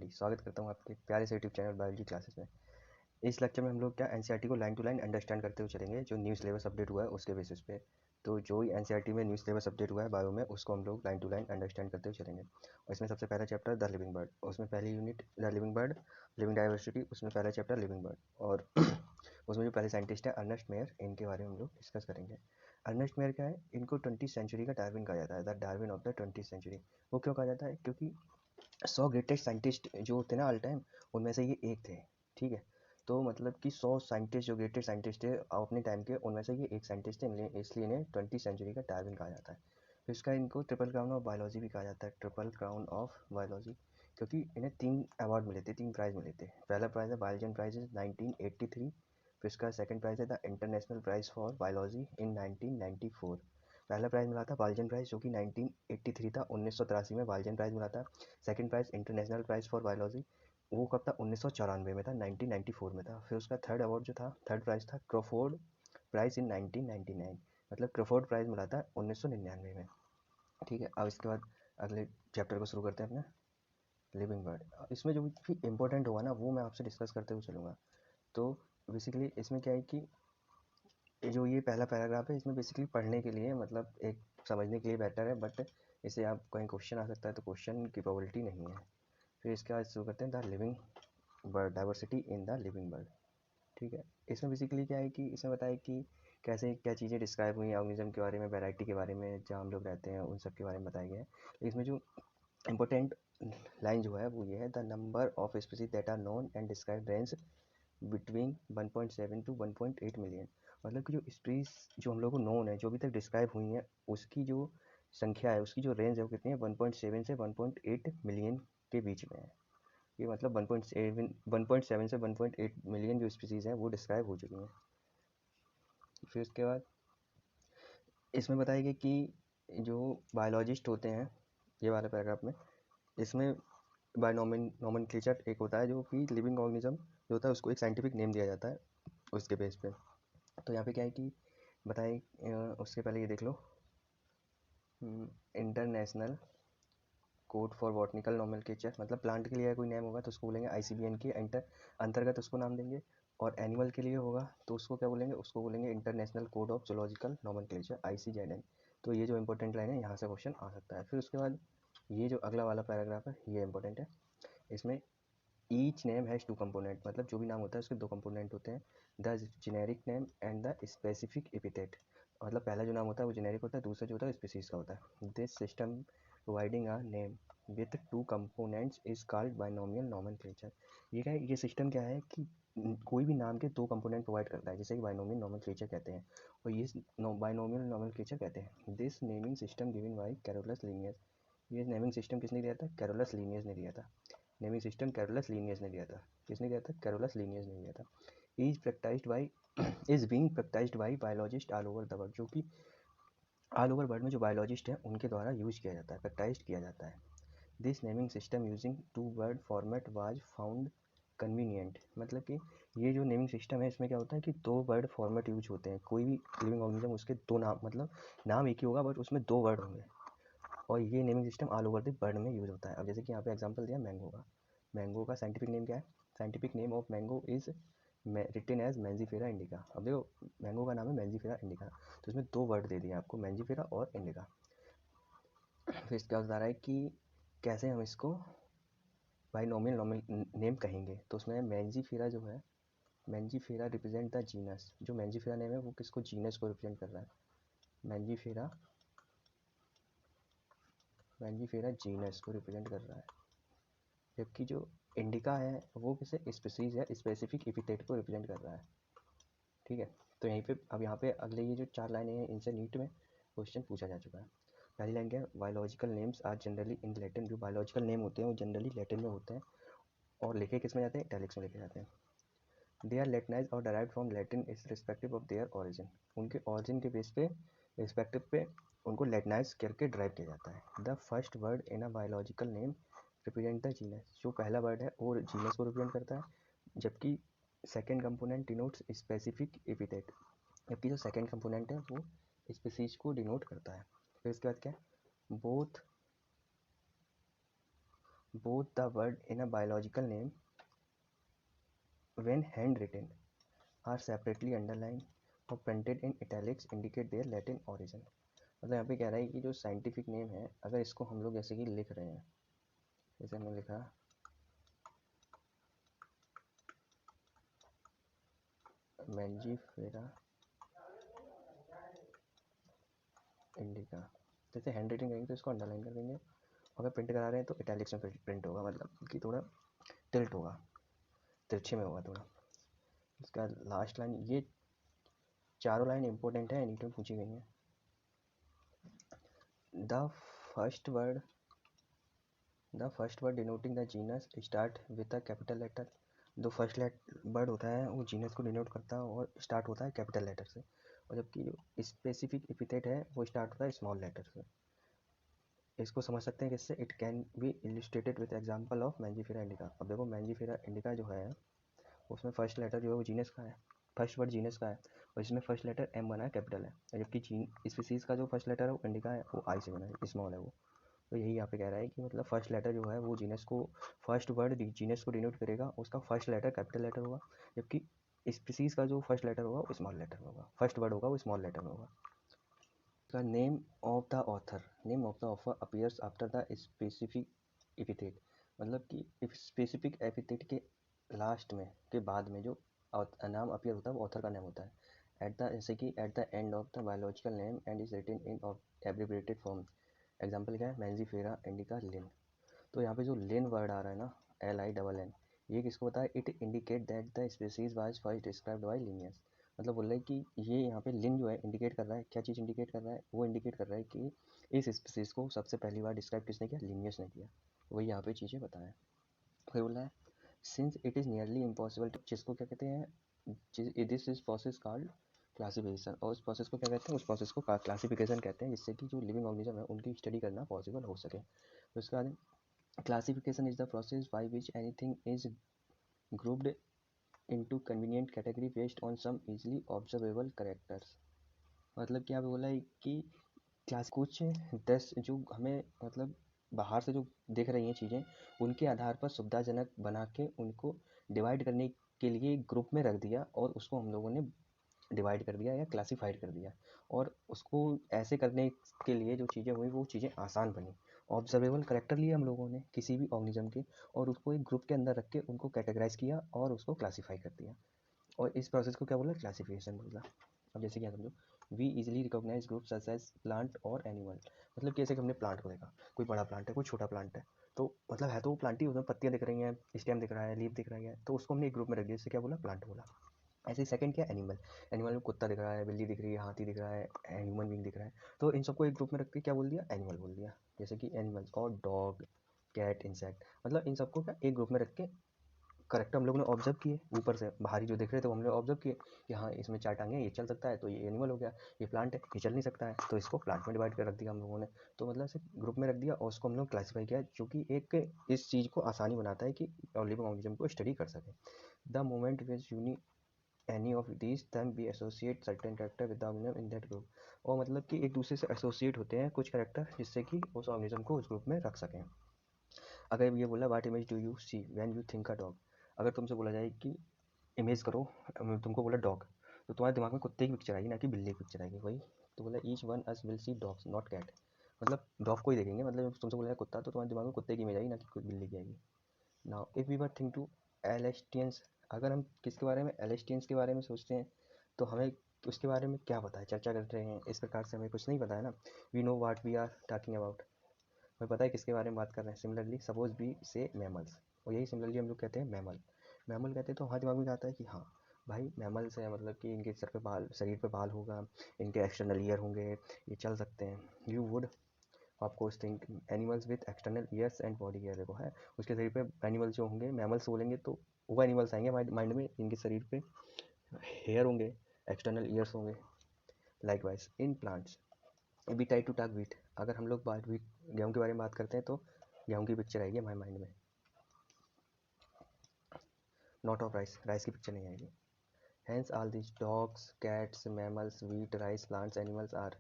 NCERT. स्वागत करता हूँ आपके प्यारे से यूट्यूब चैनल बायोलॉजी क्लासेस में। इस लेक्चर में हम लोग क्या एनसीईआरटी को लाइन टू लाइन अंडरस्टैंड करते हुए चलेंगे, जो न्यू सिलेबस अपडेट हुआ है उसके बेसिस पे। तो जो ही एनसीईआरटी में न्यू सिलेबस अपडेट हुआ है बायो में, उसको हम लोग लाइन टू लाइन अंडरस्टैंड करते हुए चलेंगे। और इसमें सबसे पहला चैप्टर द लिविंग बर्ड, उसमें पहली unit the living bird living diversity, उसमें पहला चैप्टर लिविंग बर्ड। और उसमें जो पहले साइंटिस्ट है अर्नेस्ट मेयर, इनके बारे में हम लोग डिस्कस करेंगे। अर्नेस्ट मेयर क्या है, इनको 20th सेंचुरी का डार्विन कहा जाता है, the Darwin of the 20th century. वो क्यों कहा जाता है? क्योंकि 100 ग्रेटेस्ट साइंटिस्ट जो होते हैं ना ऑल टाइम, उनमें से ये एक थे। ठीक है, तो मतलब कि 100 साइंटिस्ट जो ग्रेटेस्ट साइंटिस्ट थे अपने टाइम के, उनमें से ये एक साइंटिस्ट थे, इसलिए इन्हें 20th सेंचुरी का डार्विन कहा जाता है। तो इसका इनको ट्रिपल क्राउन ऑफ बायोलॉजी भी कहा जाता है, ट्रिपल क्राउन ऑफ बायोलॉजी, क्योंकि इन्हें 3 अवार्ड मिले थे, 3 प्राइज़ मिले थे। पहला प्राइज़ है बायलजन प्राइज 1983, फिर इसका सेकंड प्राइज़ है the international prize for biology in 1994। पहला प्राइज़ मिला था बायलजन प्राइज़, जो कि 1983 था, 1983 में बायलजन प्राइज़ मिला था। Second prize international prize for biology, वो कब था? 1994 में था, 1994 में था। फिर उसका थर्ड अवार्ड जो था, थर्ड प्राइज़ था क्रॉफोर्ड प्राइज़ इन 1999, मतलब क्रॉफोर्ड प्राइज़ मिला था 1999 में। ठीक है, अब इसके बाद अगले चैप्टर को शुरू करते हैं अपना लिविंग बर्ड। इसमें जो भी इंपॉर्टेंट होगा ना, वो मैं आपसे डिस्कस करते हुए चलूँगा। तो बेसिकली इसमें क्या है कि जो ये पहला पैराग्राफ है, इसमें बेसिकली पढ़ने के लिए, मतलब एक समझने के लिए बेटर है, बट इसे आप कहीं क्वेश्चन आ सकता है, तो क्वेश्चन की प्रोबेबिलिटी नहीं है। फिर इसके बाद शुरू करते हैं the living bird, diversity in the living bird. ठीक है, इसमें बेसिकली क्या है कि इसमें बताया कि कैसे क्या चीज़ें डिस्क्राइब हुई ऑर्गेनिज्म के बारे में, वैरायटी के बारे में, जहाँ हम लोग रहते हैं उन सब के बारे में बताया गया है। इसमें जो इंपॉर्टेंट लाइन जो है वो ये है, the number of species that are known and describe range between 1.7 to 1.8 million. मतलब कि जो स्पीसीज जो हम लोग को नोन है, जो अभी तक डिस्क्राइब हुई हैं, उसकी जो संख्या है, उसकी जो रेंज है वो कितनी है? 1.7 से 1.8 मिलियन के बीच में है। ये मतलब 1.7 से 1.8 मिलियन जो स्पीसीज हैं वो डिस्क्राइब हो चुकी हैं। फिर उसके बाद इसमें बताया गया कि जो बायोलॉजिस्ट होते हैं, ये वाले पैराग्राफ में, इसमें बाय नोमेनक्लेचर एक होता है, जो कि लिविंग ऑर्गेनिज्म जो होता है उसको एक साइंटिफिक नेम दिया जाता है उसके बेस पे। तो यहाँ पे क्या है कि बताए, उसके पहले ये देख लो, international code for botanical nomenclature, मतलब प्लांट के लिए कोई नेम होगा तो उसको बोलेंगे आईसीबीएन के अंतर्गत उसको नाम देंगे। और एनिमल के लिए होगा तो उसको क्या बोलेंगे? उसको बोलेंगे international code of zoological nomenclature, ICZN। तो ये जो इंपॉर्टेंट लाइन है, यहाँ से क्वेश्चन आ सकता है। फिर उसके बाद ये जो अगला वाला पैराग्राफ है, ये इंपॉर्टेंट है। इसमें ईच नेम हैज़ 2 कंपोनेंट, मतलब जो भी नाम होता है उसके 2 कंपोनेंट होते हैं, the generic name and the specific epithet. मतलब पहला जो नाम होता है वो जेनेरिक होता है, दूसरा जो होता है स्पीसीज का होता है। This system providing a name with 2 components is called binomial nomenclature. ये क्या है? ये सिस्टम क्या है कि कोई भी नाम के 2 कंपोनेंट प्रोवाइड करता है, जैसे कि बाइनोमियल नोमेनक्लेचर कहते हैं, और ये बाइनोमियल नोमेनक्लेचर कहते हैं। This naming system given by Carolus Linnaeus. ये नेमिंग सिस्टम किसने दिया था? कैरोलस लीनियस ने दिया था। नेमिंग सिस्टम कैरोलस लीनियस ने दिया था। किसने दिया था? कैरोलस लीनियस ने दिया था। Is practised by is being practised by biologist all over the world, जो कि ऑल ओवर वर्ल्ड में जो बायोलॉजिस्ट हैं उनके द्वारा यूज किया जाता है, प्रैक्टाइज किया जाता है। This naming system using 2 word format was found convenient. मतलब कि ये जो नेमिंग सिस्टम है, इसमें क्या होता है कि 2 वर्ड फॉर्मेट यूज होते हैं। कोई भी लिविंग ऑर्गेनिज्म, उसके 2 नाम, मतलब नाम एक ही होगा बट उसमें 2 वर्ड होंगे, और ये naming system all over the world में यूज होता है। अब जैसे कि यहाँ पे एग्जांपल दिया मैंगो का। मैंगो का साइंटिफिक नेम क्या है? Scientific name of mango is written as Mangifera indica. अब देखो, मैंगो का नाम है मैंजीफेरा इंडिका, तो इसमें 2 वर्ड दे दिए आपको, मैंजीफेरा और इंडिका। फिर इसके बाद बता रहा है कि कैसे हम इसको बाइनोमियल नेम कहेंगे। तो उसमें मैंजीफेरा जो है, मैंजीफेरा रिप्रेजेंट द जीनस। जो मैंजीफेरा नेम है वो किसको? जीनस को रिप्रेजेंट कर रहा है। मैंजीफेरा मैंजीफेरा जीनस को रिप्रेजेंट कर रहा है, जबकि जो इंडिका है वो किसे? स्पीसीज है, स्पेसिफिक एपिथेट को रिप्रेजेंट कर रहा है। ठीक है, तो यहीं पे अब यहाँ पे अगले ये जो 4 लाइनें हैं, इनसे नीट में क्वेश्चन पूछा जा चुका है। पहली लाइन क्या है? Biological names are generally in Latin. जो बायोलॉजिकल नेम होते हैं वो जनरली लैटिन में होते हैं, और लिखे किस में जाते हैं? इटैलिक्स में लिखे जाते हैं। दे आर लैटिनाइज और derived from Latin is respective of their origin. उनके ऑरिजिन के बेस पे, रिस्पेक्टिव पे उनको लैटिनाइज करके ड्राइव किया जाता है। The first word in a biological name represent the genus. जो पहला वर्ड है वो जीनस को रिप्रेजेंट करता है, जबकि second component denotes specific epithet, जबकि जो सेकेंड कंपोनेंट है वो स्पीसीज को डिनोट करता है। फिर इसके बाद क्या है? Both both the word in a biological name when handwritten are separately underlined or printed in italics indicate their Latin origin। मतलब यहाँ पे कह रहा है कि जो साइंटिफिक नेम है अगर इसको हम लोग जैसे कि लिख रहे हैं, जैसे हमने लिखा मैंजीफेरा इंडिका, जैसे हैंड राइटिंग करेंगे तो इसको अंडरलाइन कर देंगे, अगर प्रिंट करा रहे हैं तो इटैलिक्स में प्रिंट होगा, मतलब कि थोड़ा टिल्ट होगा, तिरछे में होगा थोड़ा। इसका लास्ट लाइन, ये चारों लाइन इंपॉर्टेंट है, एनी टाइम पूछी गई हैं। The first word denoting the genus start with a capital letter. जो फर्स्ट वर्ड होता है वो जीनस को डिनोट करता है और स्टार्ट होता है कैपिटल लेटर से, और जबकि जो स्पेसिफिक एपिथेट है वो स्टार्ट होता है स्मॉल लेटर से। इसको समझ सकते हैं किससे, it can be illustrated with example of Mangifera indica. अब देखो मैंजीफेरा इंडिका जो है उसमें फर्स्ट लेटर जो है वो जीनस का है, फर्स्ट वर्ड जीनस का है, और इसमें फर्स्ट लेटर एम बना है, कैपिटल है, जबकि स्पीसीज का जो फर्स्ट लेटर है वो इंडिका है, वो आई से बना है, स्मॉल है वो। तो यही यहाँ पे कह रहा है कि मतलब फर्स्ट लेटर जो है वो जीनस को, फर्स्ट वर्ड जीनस को डिनोट करेगा, उसका फर्स्ट लेटर कैपिटल लेटर होगा, जबकि स्पीसीज का जो फर्स्ट लेटर होगा वो स्मॉल लेटर में होगा, फर्स्ट वर्ड होगा वो स्मॉल लेटर में होगा। The name of the author appears after the specific epithet। मतलब कि स्पेसिफिक एपिथेट के लास्ट में, के बाद में जो नाम अपीयर होता है वो ऑथर का नाम होता है। एट द, जैसे कि at the end of the biological name and is written in abbreviated form. Example क्या है, मैंजीफेरा इंडिका लिन। तो यहाँ पे जो लिन वर्ड आ रहा है ना, LINN, ये किसको होता है, it indicate that the species was first described bye Linnaeus. मतलब बोल रहा है कि ये यहाँ पे लिन जो है इंडिकेट कर रहा है, क्या चीज़ इंडिकेट कर रहा है, वो इंडिकेट कर रहा है कि इस स्पीसीज को सबसे पहली बार डिस्क्राइब किसने किया, लिनियस ने किया। वही यहाँ पे चीज़ें बताया। फिर बोला है since it is nearly impossible, जिसको क्या कहते हैं, this is process called classification, और उस प्रोसेस को क्या कहते हैं, उस प्रोसेस को क्लासिफिकेशन कहते हैं, जिससे कि जो लिविंग ऑर्गेनिज्म है उनकी स्टडी करना पॉसिबल हो सके। तो उसके बाद classification is the process by which anything is grouped into convenient category based on some easily observable characters। मतलब क्या बोला है कि क्लास कुछ 10 जो हमें मतलब बाहर से जो दिख रही हैं चीज़ें, उनके आधार पर सुविधाजनक बना के उनको डिवाइड करने के लिए ग्रुप में रख दिया, और उसको हम लोगों ने डिवाइड कर दिया या क्लासिफाइड कर दिया, और उसको ऐसे करने के लिए जो चीज़ें हुई वो चीज़ें आसान बनी। ऑब्जर्वेबल करेक्टर लिए हम लोगों ने किसी भी ऑर्गेनिज्म के, और उसको एक ग्रुप के अंदर रख के उनको कैटेगराइज किया और उसको क्लासीफाई कर दिया, और इस प्रोसेस को क्या बोला, क्लासिफिकेशन बोला। अब जैसे क्या समझो, we easily recognise group such as plant और एनिमल। मतलब कि जैसे कि हमने प्लांट को देखा, कोई बड़ा प्लांट है कोई छोटा प्लांट है, तो मतलब है तो वो प्लांट ही, उसमें पत्तियाँ दिख रही हैं, स्टेम दिख रहा है, लीफ दिख रही है, तो उसको हमने एक ग्रुप में रख दिया, जिससे क्या बोला, प्लांट बोला। ऐसे ही सेकंड क्या, एनिमल। एनिमल में कुत्ता दिख रहा है, बिल्ली दिख रही है, हाथी दिख रहा है, ह्यूमन बींग दिख रहा है, तो इन सबको एक ग्रुप में रख के क्या बोल दिया, एनिमल बोल दिया। जैसे कि एनिमल्स, और डॉग, कैट, इंसेक्ट, मतलब इन सबको क्या एक ग्रुप में रख के करेक्ट हम लोग ने ऑब्जर्व किए, ऊपर से बाहरी जो दिख रहे थे वो हमने ऑब्जर्व किए कि हाँ इसमें 4 टांगे हैं, ये चल सकता है, तो ये एनिमल हो गया, ये प्लांट है, ये चल नहीं सकता है, तो इसको प्लांट में डिवाइड कर रख दिया हम लोगों ने। तो मतलब से ग्रुप में रख दिया और उसको हम लोग क्लासीफाई किया, जो कि एक इस चीज़ को आसानी बनाता है कि लिविंग ऑर्गेनिज्म को स्टडी कर सके। द मोमेंट विच यूनी any of these then we associate certain character with the organism in that group। और मतलब कि एक दूसरे से एसोसिएट होते हैं कुछ कैरेक्टर, जिससे कि उस ऑर्गेनिज्म को उस ग्रुप में रख सकें। अगर ये बोला what image do you see when you think a dog, अगर तुमसे बोला जाए कि इमेज करो, तुमको बोला डॉग, तो तुम्हारे दिमाग में कुत्ते की पिक्चर आएगी ना कि बिल्ली की पिक्चर आएगी, वही तो बोला each one us will see dogs not cat. मतलब डॉग को ही देखेंगे, मतलब तुमसे बोला जाए कुत्ता, तो तुम्हारे दिमाग में कुत्ते की इमेज आएगी ना कि बिल्ली की आएगी। Now if we were think to एलेस्टियंस, अगर हम किसके बारे में, एलेस्टियंस के बारे में सोचते हैं, तो हमें उसके बारे में क्या पता है, चर्चा कर रहे हैं इस प्रकार से, हमें कुछ नहीं पता है ना। We know what we are talking about, हमें पता है किसके बारे में बात कर रहे हैं। सिमिलरली सपोज बी से मैमल्स, और यही सिमिलरली हम लोग कहते हैं मैमल। मैमल कहते हैं तो हमारे दिमाग में आता है कि हाँ भाई मैमल्स है, मतलब कि इनके सर पे बाल, शरीर पे बाल होगा, इनके एक्सटर्नल ईयर होंगे, ये चल सकते हैं। यू वुड आपको think animals with external ears and body hair, देखो है उसके शरीर पे एनिमल्स जो होंगे, मैमल्स बोलेंगे तो वो एनिमल्स आएंगे माइंड में, इनके शरीर पे हेयर होंगे, एक्सटर्नल ईयर्स होंगे। Likewise in plants we try to talk wheat, अगर हम लोग बात वीट गेहूँ के बारे में बात करते हैं तो गेहूँ की पिक्चर आएगी हमारे माइंड में, नॉट ऑफ राइस, राइस की पिक्चर नहीं आएगी। Hence all this dogs, cats, mammals, wheat, rice, plants, animals are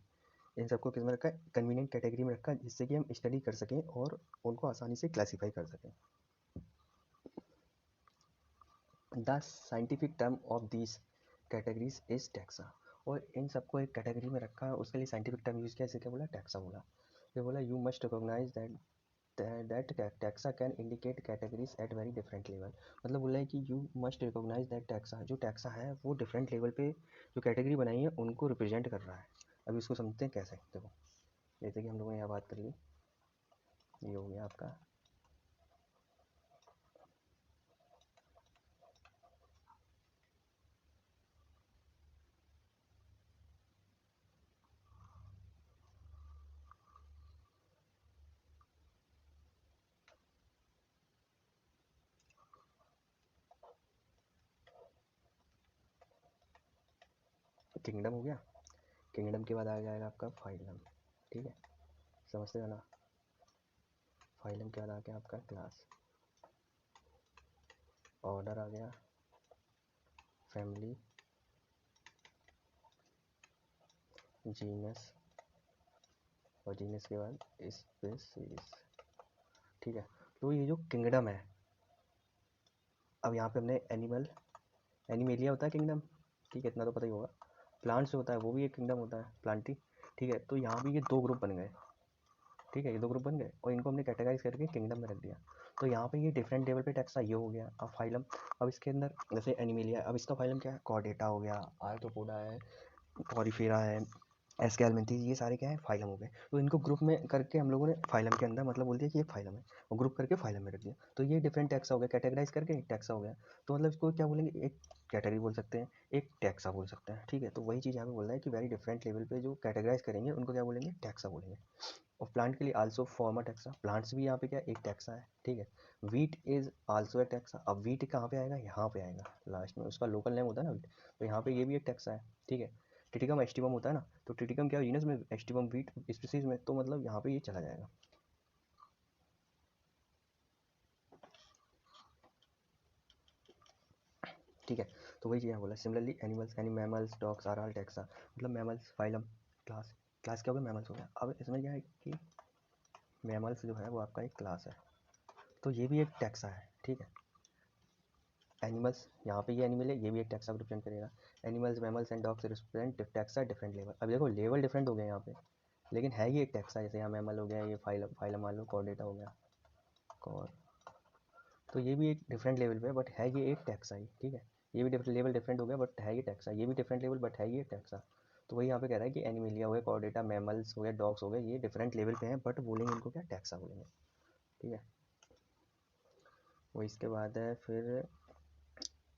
इन सबको किस में रखा है, कन्वीनियंट कैटेगरी में रखा है, जिससे कि हम स्टडी कर सकें और उनको आसानी से क्लासीफाई कर सकें। The scientific term of this categories is taxa. और इन सबको एक कैटेगरी में रखा है, उसके लिए साइंटिफिक टर्म यूज किया, जैसे क्या बोला, टैक्सा बोला। ये बोला you must recognise that taxa can indicate categories at very different level. मतलब बोला है कि you must recognise that taxa, जो टैक्सा है वो डिफरेंट लेवल पे जो कैटेगरी बनाई है उनको रिप्रेजेंट कर रहा है। अभी उसको समझते हैं कैसे। देखो जैसे कि हम लोगों ने यहाँ बात कर ली, ये हो गया आपका किंगडम हो गया। किंगडम के बाद आ जाएगा आपका फाइलम। ठीक है, समझते हो ना। फाइलम के बाद आ गया आपका क्लास, ऑर्डर आ गया, फैमिली, जीनस, और जीनस के बाद स्पीशीज। ठीक है, तो ये जो किंगडम है, अब यहाँ पे हमने एनिमल, एनिमेलिया होता है किंगडम, ठीक है, इतना तो पता ही होगा। प्लांट्स होता है वो भी एक किंगडम होता है, प्लांटी। ठीक है, तो यहाँ भी ये दो ग्रुप बन गए। ठीक है, ये दो ग्रुप बन गए और इनको हमने कैटेगराइज करके किंगडम में रख दिया। तो यहाँ पे ये डिफरेंट लेवल पे टैक्सा ये हो गया। अब फाइलम, अब इसके अंदर जैसे एनिमेलिया, अब इसका फाइलम क्या है, कॉर्डेटा हो गया, आर्थ्रोपोडा है, पॉरीफेरा है, एस्केलमेंथीज, ये सारे क्या है, फाइलम हो गए। तो इनको ग्रुप में करके हम लोगों ने फाइलम के अंदर मतलब बोल दिया कि ये फाइलम है, और ग्रुप करके फाइलम में रख दिया। तो ये डिफरेंट टैक्सा हो गया, कैटेगराइज करके टैक्सा हो गया। तो मतलब इसको क्या बोलेंगे, एक कैटेगरी बोल सकते हैं, एक टैक्सा बोल सकते हैं। ठीक है, तो वही चीज़ यहाँ पे बोल रहा है कि वेरी डिफरेंट लेवल पे जो कैटेगराइज करेंगे उनको क्या बोलेंगे, टैक्सा बोलेंगे। और प्लांट के लिए also form a taxa, plants भी यहाँ पे क्या एक टैक्सा है। ठीक है, wheat is also a taxa. अब वीट कहाँ पे आएगा, यहाँ पे आएगा लास्ट में, उसका लोकल नेम होता है ना वीट, तो यहाँ पे ये भी एक टैक्सा है। ठीक है, टिटिकम एस्टिवम होता है ना, तो टिटिकम क्या जीनस में, एस्टिवम वीट स्पीसीज में, तो मतलब यहाँ पे ये चला जाएगा। ठीक है, तो वही चीज़ यहाँ बोला। सिमिलरली एनिमल्स यानी mammals, dogs are all taxa. मतलब मैमल्स फाइलम, क्लास, क्लास क्या हो गया, मैमल्स हो गया। अब इसमें क्या है कि मैमल्स जो है वो आपका एक क्लास है, तो ये भी एक टैक्सा है। ठीक है, एनिमल्स, यहाँ पे ये एनिमल है, ये भी एक टैक्सा को रिप्रेजेंट करेगा। Animals, mammals and dogs represent taxa different level. अब देखो लेवल डिफरेंट हो गया यहाँ पे, लेकिन है ये एक टैक्सा। जैसे यहाँ मैमल हो गया, ये फाइलम, फाइलम मान लो कॉर्डेटा हो गया, कॉर, तो ये भी एक डिफरेंट लेवल पे, बट है ये एक टैक्सा ही। ठीक है, ये भी डिफरेंट लेवल, डिफरेंट हो गया बट है ये टैक्सा। ये भी डिफरेंट लेवल बट है ये टैक्सा। तो वही यहाँ पे कह रहा है कि एनिमेलिया हो गया, कॉर्डेटा, मैमल्स हो गया, डॉग्स हो गए, ये डिफरेंट लेवल पे हैं बट बोलेंगे इनको क्या, टैक्सा बोलेंगे। ठीक है, वो इसके बाद है फिर,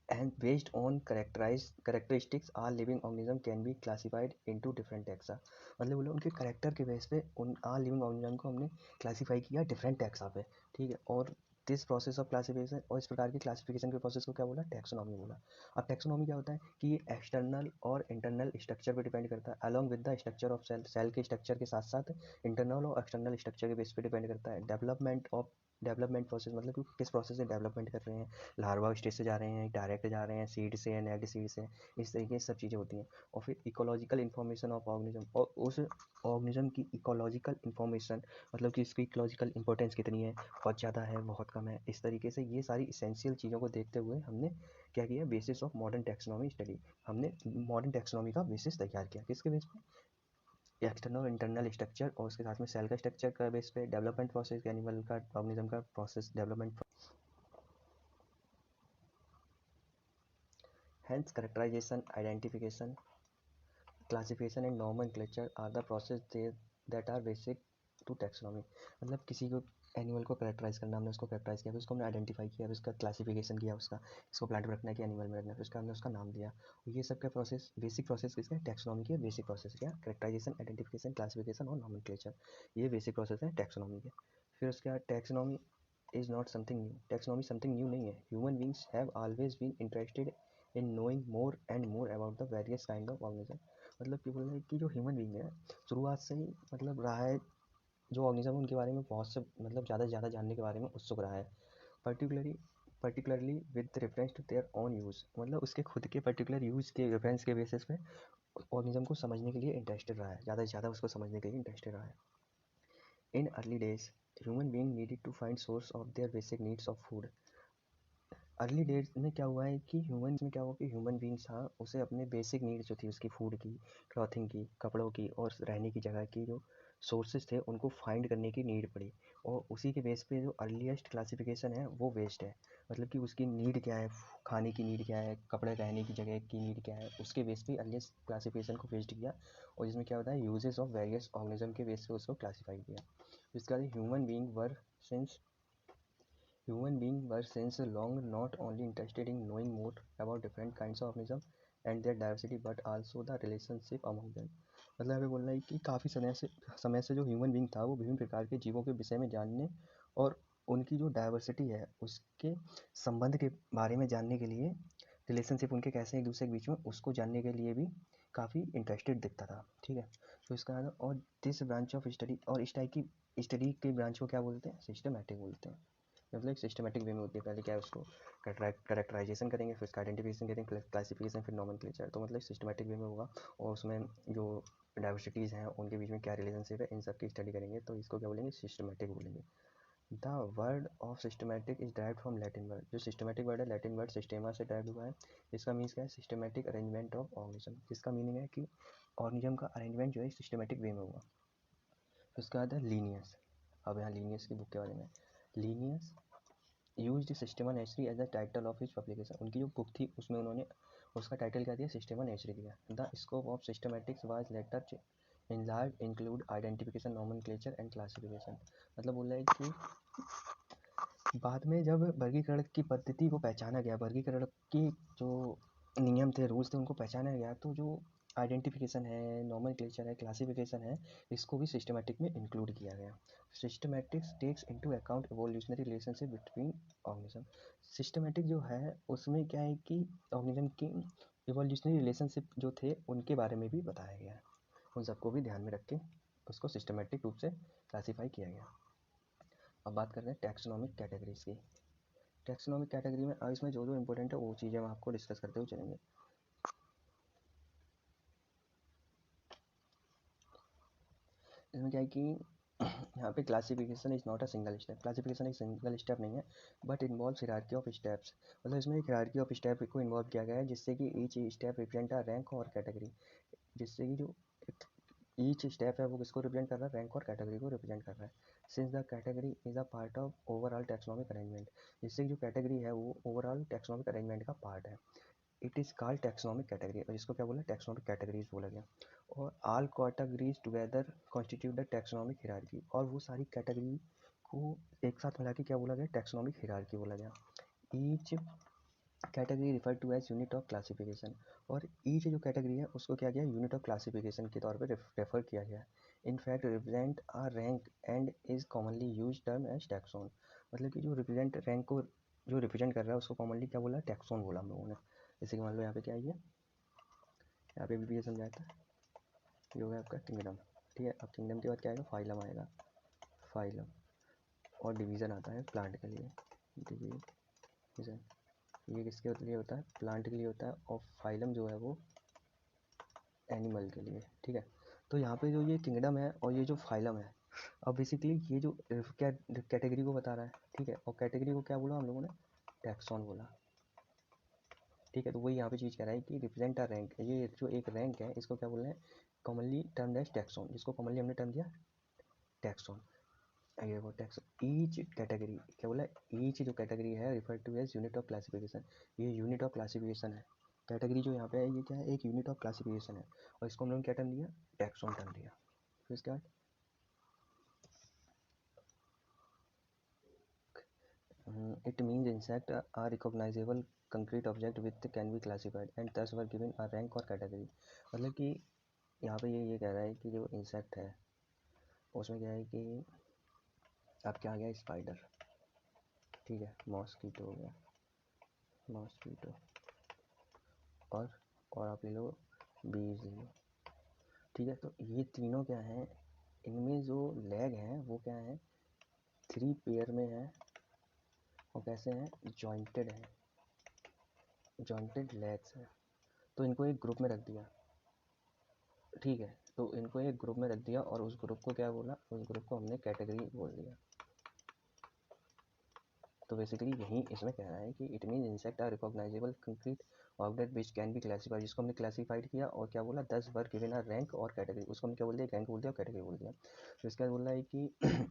and based on characteristics all living organism can be classified into different taxa। मतलब बोले उनके करेक्टर के बेस पे उन all living organism को हमने क्लासीफाई किया डिफरेंट टैक्सा पे। ठीक है, और दिस प्रोसेस ऑफ क्लासिफिकेशन, और इस प्रकार की क्लासिफिकेशन के प्रोसेस को क्या बोला, टैक्सोनॉमी बोला। अब टैक्सोनॉमी क्या होता है कि ये एक्सटर्नल और इंटरनल स्ट्रक्चर पे डिपेंड करता है, along with the structure of cell. Cell के स्ट्रक्चर के साथ साथ इंटरनल और एक्सटर्नल स्ट्रक्चर के बेस पे डिपेंड करता है। डेवलपमेंट प्रोसेस, मतलब कि किस प्रोसेस से डेवलपमेंट कर रहे हैं, लार्वा स्टेज से जा रहे हैं, डायरेक्ट जा रहे हैं, सीड से है, नेक्ड सीड से, इस तरीके की सब चीज़ें होती हैं। और फिर इकोलॉजिकल इन्फॉर्मेशन ऑफ ऑर्गेनिज्म, और उस ऑर्गेनिज्म की इकोलॉजिकल इन्फॉर्मेशन, मतलब कि इसकी इकोलॉजिकल इंपॉर्टेंस कितनी है, बहुत ज़्यादा है, बहुत कम है, इस तरीके से ये सारी इसेंशियल चीज़ों को देखते हुए हमने क्या किया, basis of modern taxonomy study. हमने मॉडर्न टैक्सोनॉमी का बेसिस तैयार किया, किसके बेस पे, एक्सटर्नल और इंटरनल स्ट्रक्चर, और उसके साथ में सेल का स्ट्रक्चर का बेस पे, डेवलपमेंट प्रोसेस, एनिमल का, ऑर्गेनिज्म का process development. Hence, characterization, identification, classification and nomenclature are the process that are basic to taxonomy। मतलब किसी को एनिमल को करेक्टराइज करना, हमने उसको करेक्टराइज किया, फिर उसको हमने आइडेंटिफाई किया, फिर उसका क्लासिफिकेशन किया, उसका इसको प्लांट में रखना है कि एनिमल में रखना है, फिर उसका हमने उसका नाम दिया। ये सब का प्रोसेस, बेसिक प्रोसेस किसका है, टैक्सोनॉमी के बेसिक प्रोसेस क्या, करेक्टराइजेशन, आइडेंटिफिकेशन, क्लासिफिकेशन और नॉमेनक्लेचर, ये बेसिक प्रोसेस है टैक्सोनॉमी के। फिर उसके बाद taxonomy is not something new. Taxonomy something new नहीं है। Human beings have always been interested in knowing more and more about the various kind of organism. मतलब कि बोल रहे हैं कि जो ह्यूमन बींग है शुरुआत से ही मतलब रहा है, जो ऑर्गेनिज्म उनके बारे में बहुत से मतलब ज़्यादा से ज़्यादा जानने के बारे में उत्सुक रहा है। Particularly particularly with reference to their own use, मतलब उसके खुद के पर्टिकुलर यूज़ के रेफरेंस के बेसिस पे ऑर्गेनिज्म को समझने के लिए इंटरेस्टेड रहा है, ज़्यादा से ज़्यादा उसको समझने के लिए इंटरेस्टेड रहा है। In early days human being needed to find source of their basic needs of food. Early days में क्या हुआ है कि ह्यूमन बींग्स था, उसे अपने बेसिक नीड्स जो थी उसकी, फूड की, क्लॉथिंग की, कपड़ों की और रहने की जगह की, जो सोर्सेज थे उनको फाइंड करने की नीड पड़ी। और उसी के बेस पे जो अर्लीस्ट क्लासिफिकेशन है वो वेस्ट है, मतलब कि उसकी नीड क्या है, खाने की नीड क्या है, कपड़े रहने की जगह की नीड क्या है, उसके बेस पे अर्लीस्ट क्लासिफिकेशन को वेस्ट किया। और जिसमें क्या होता है, यूजेस ऑफ वेरियस ऑर्गेनिज्म के बेस पे उसको क्लासीफाई किया। इसके बाद Human beings were since long not only interested in knowing more about different kinds of organisms and their diversity but also the relationship among them। मतलब यहाँ पे बोल रहा है कि काफ़ी समय से जो ह्यूमन बींग था वो विभिन्न प्रकार के जीवों के विषय में जानने और उनकी जो डाइवर्सिटी है उसके संबंध के बारे में जानने के लिए, रिलेशनशिप उनके कैसे एक दूसरे के बीच में, उसको जानने के लिए भी काफ़ी इंटरेस्टेड दिखता था। ठीक है, तो इसका और दिस ब्रांच ऑफ स्टडी, और इस टाइप की स्टडी के ब्रांच को क्या बोलते हैं, सिस्टमेटिक बोलते हैं। मतलब एक सिस्टमेटिक वे में होती है। पहले क्या है, उसको करेक्टराइजेशन करेंगे, फिर उसका आइडेंटिफिकेशन करेंगे, क्लासिफिकेशन, फिर नॉमेनक्लेचर। तो मतलब सिस्टमेटिक वे में होगा और उसमें जो डाइवर्सिटीज़ हैं उनके बीच में क्या रिलेशनशिप है, इन सब की स्टडी करेंगे, तो इसको क्या बोलेंगे, सिस्टमेटिक बोलेंगे। The word of systematic is direct from Latin word. जो सिस्टमेटिक वर्ड है लैटिन वर्ड सिस्टेमा से डायरेक्ट हुआ है। इसका मीन्स क्या है, सिस्टमेटिक अरेंजमेंट ऑफ ऑर्गेनिज्म, जिसका मीनिंग है कि ऑर्गेनिज्म का अरेंजमेंट जो है सिस्टमेटिक वे में हुआ। फिर उसके बाद है लीनियस। अब यहाँ लीनियस की बुक के बारे में, Linnaeus used Systema Naturae as the title of his publication. उनकी जो बुक थी उसमें उन्होंने उसका टाइटल क्या दिया, सिस्टेमा नेचुरी दिया। The scope of systematics was later enlarged include identification, nomenclature and classification। मतलब बोल रहा है कि बाद में जब वर्गीकरण की पद्धति को पहचाना गया, वर्गीकरण की जो नियम थे, रूल्स थे, उनको पहचाना गया, तो जो आइडेंटिफिकेशन है, नॉमेनक्लेचर है, क्लासिफिकेशन है, इसको भी सिस्टमेटिक में इंक्लूड किया गया। Systematics takes into account evolutionary relationship between organism. Systematic जो है उसमें क्या है कि ऑर्गेनिज्म की एवोल्यूशनरी रिलेशनशिप जो थे उनके बारे में भी बताया गया है। उन सबको भी ध्यान में रख के उसको सिस्टमेटिक रूप से क्लासीफाई किया गया। अब बात करते हैं टैक्सोनॉमिक कैटेगरीज की। टैक्सोनॉमिक कैटेगरी में अब इसमें जो जो इंपॉर्टेंट है वो चीज़ें हम आपको डिस्कस करते हुए चलेंगे। इसमें क्या है कि यहाँ पे classification is not a single step, classification एक सिंगल स्टेप नहीं है, but involve hierarchy of steps. मतलब इसमें एक हिरार्की ऑफ स्टेप को इन्वॉल्व किया गया है, जिससे कि each step represent a rank और कैटेगरी, जिससे कि जो ईच स्टेप है वो किसको रिप्रेजेंट कर रहा है, रैंक और कैटेगरी को रिप्रेजेंट कर रहा है। Since the category is a part of overall taxonomic arrangement, जिससे जो कैटेगरी है वो ओवरऑल टैक्सोनॉमिक अरेंजमेंट का पार्ट है। It is called taxonomic category, और इसको क्या बोला, टैक्सोनॉमिक कैटेगरीज बोला गया। और all categories together constitute the taxonomic hierarchy, और वो सारी कैटेगरी को एक साथ मिला के क्या बोला गया, टैक्सोनॉमिक हिरार्की बोला गया। Each category refer to as unit of classification, और ईच जो कैटेगरी है उसको क्या गया, यूनिट ऑफ क्लासिफिकेशन के तौर पर रेफर किया गया। In fact represent a rank and is commonly use term as taxon. मतलब कि जो रिप्रेजेंट रैंक को जो रिप्रेजेंट कर रहा है उसको कॉमनली क्या बोला, टैक्सोन बोला हम लोगों ने। जैसे कि मान लो यहाँ पे क्या है, यहाँ पे भी ये समझाया था, ये हो गया आपका किंगडम। ठीक है, अब किंगडम के बाद क्या आएगा, फाइलम आएगा, फाइलम। और डिवीज़न आता है प्लांट के लिए, डिवीज़न ये किसके लिए होता है, प्लांट के लिए होता है, और फाइलम जो है वो एनिमल के लिए। ठीक है, तो यहाँ पे जो ये किंगडम है और ये जो फाइलम है, अब बेसिकली ये जो क्या कैटेगरी को बता रहा है। ठीक है, और कैटेगरी को क्या बोला हम लोगों ने, टैक्सॉन बोला। ठीक है, तो वही यहाँ पे चीज़ कह रहा है कि रिप्रेजेंट अ रैंक, ये जो एक रैंक है इसको क्या बोल रहे हैं, कॉमनली टर्म एज टैक्सॉन, जिसको कॉमनली हमने टर्म दिया टैक्सॉन। ये वो टैक्स ईच कैटेगरी क्या बोला, ईच जो कैटेगरी है refer to as unit of classification, ये यूनिट ऑफ क्लासिफिकेशन है। कैटेगरी जो यहाँ पे है ये क्या है, एक यूनिट ऑफ क्लासिफिकेशन है, और इसको हम लोग क्या टर्म दिया, टैक्सॉन टर्म दिया। फिर इसके बाद it means insect are recognizable concrete object with can be classified and thus were given a rank or category। मतलब कि यहाँ पे ये कह रहा है कि जो इंसेक्ट है उसमें क्या है कि अब क्या आ गया, स्पाइडर। ठीक है, मॉस्कीटो हो गया, मॉस्कीटो, और आप ले लो बीज ले लो। ठीक है, तो ये तीनों क्या हैं, इनमें जो लेग हैं वो क्या है, 3 पेयर में है, और कैसे हैं, जॉइंटेड हैं, जॉइंटेड लेग्स हैं। तो इनको एक ग्रुप में रख दिया, ठीक है, तो इनको एक ग्रुप में रख दिया और उस ग्रुप को क्या बोला, उस ग्रुप को हमने कैटेगरी बोल दिया। तो बेसिकली यही इसमें कह रहा है कि it mean insect are recognisable concrete object which can be classified, जिसको हमने क्लासिफाइड किया और क्या बोला, 10 वर्ग गिवन आर रैंक और कैटेगरी, उसको हमने क्या बोल दिया, रैंक बोल दिया और कैटेगरी बोल दिया। तो इसके बाद बोल रहा है कि